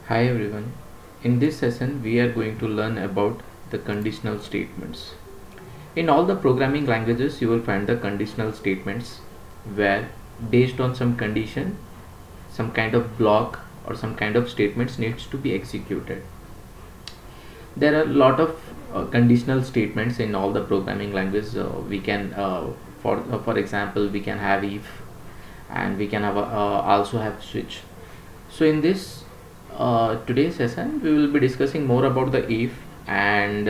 Hi everyone. In this session we are going to learn about the conditional statements. In all the programming languages you will find the conditional statements where based on some condition some kind of block or some kind of statements needs to be executed. There are a lot of conditional statements in all the programming languages. We can for example we can have if, and we can have also have switch. So in this today's session we will be discussing more about the if, and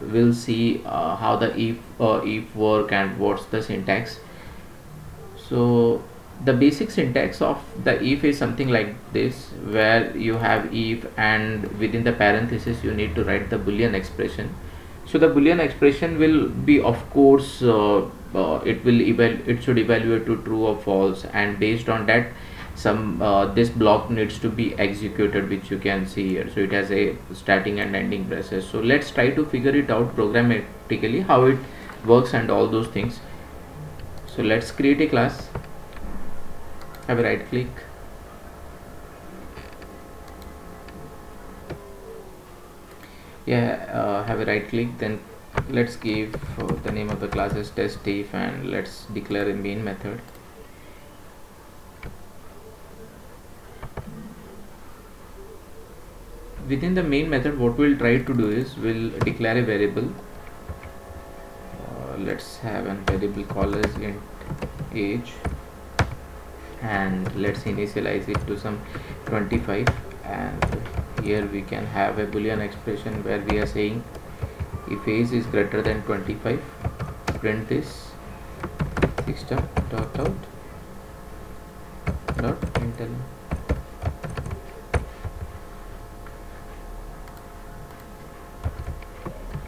we'll see how the if work and what's the syntax. So the basic syntax of the if is something like this, where you have if and within the parenthesis you need to write the boolean expression. So the boolean expression will be, of course, it should evaluate to true or false, and based on that some this block needs to be executed, which you can see here. So it has a starting and ending braces. So let's try to figure it out programmatically how it works and all those things. So let's create a class, have a right click, have a right click, then let's give the name of the class as test if, and let's declare a main method. Within the main method what we'll try to do is we'll declare a variable. Let's have a variable called as int age, and let's initialize it to some 25, and here we can have a boolean expression where we are saying if age is greater than 25, print this system dot out dot println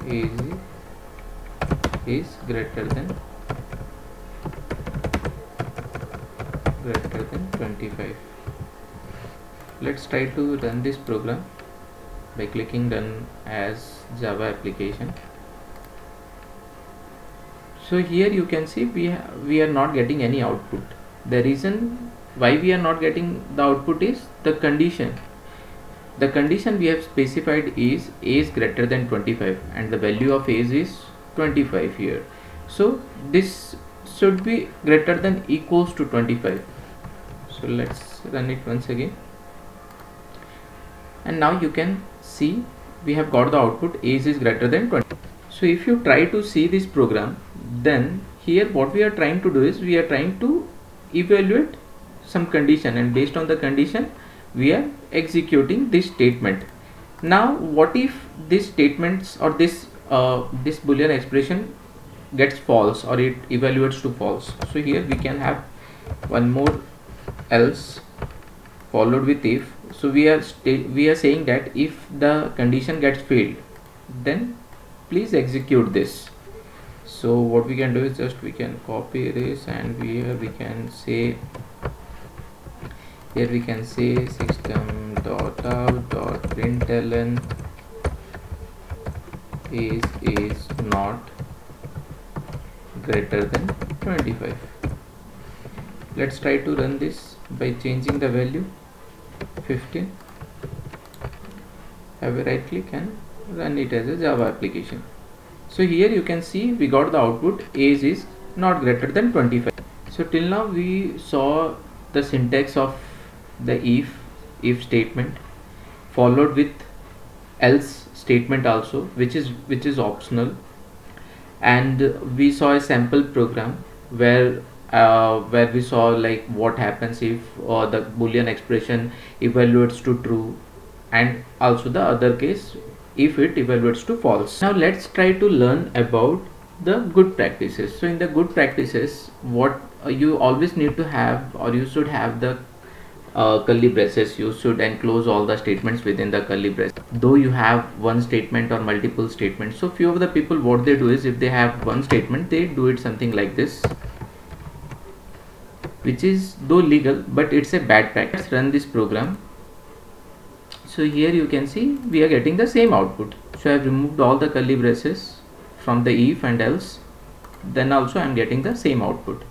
age is greater than 25. Let's try to run this program by clicking run as Java application. So here you can see we are not getting any output. The reason why we are not getting the output is the condition. The condition we have specified is age greater than 25, and the value of age is 25 here. So this should be greater than equals to 25. So let's run it once again, and now you can see we have got the output age is greater than 20. So if you try to see this program, then here what we are trying to do is we are trying to evaluate some condition, and based on the condition we are executing this statement. Now what if this statements or this boolean expression gets false, or it evaluates to false? So here we can have one more else followed with if. So we are saying that if the condition gets failed, then please execute this. So what we can do is just we can copy this, and here we can say system dot out dot println is not greater than 25. Let's try to run this by changing the value 15, have a right click and run it as a Java application. So here you can see we got the output age is not greater than 25. So till now we saw the syntax of the if statement followed with else statement also, which is optional, and we saw a sample program where we saw like what happens if the boolean expression evaluates to true, and also the other case if it evaluates to false. Now let's try to learn about the good practices. So in the good practices, what you always need to have, or you should have the curly braces. You should enclose all the statements within the curly braces, though you have one statement or multiple statements. So few of the people, what they do is if they have one statement, they do it something like this, which is though legal, but it's a bad practice. Let's run this program. So here you can see we are getting the same output. So I have removed all the curly braces from the if and else, then also I am getting the same output.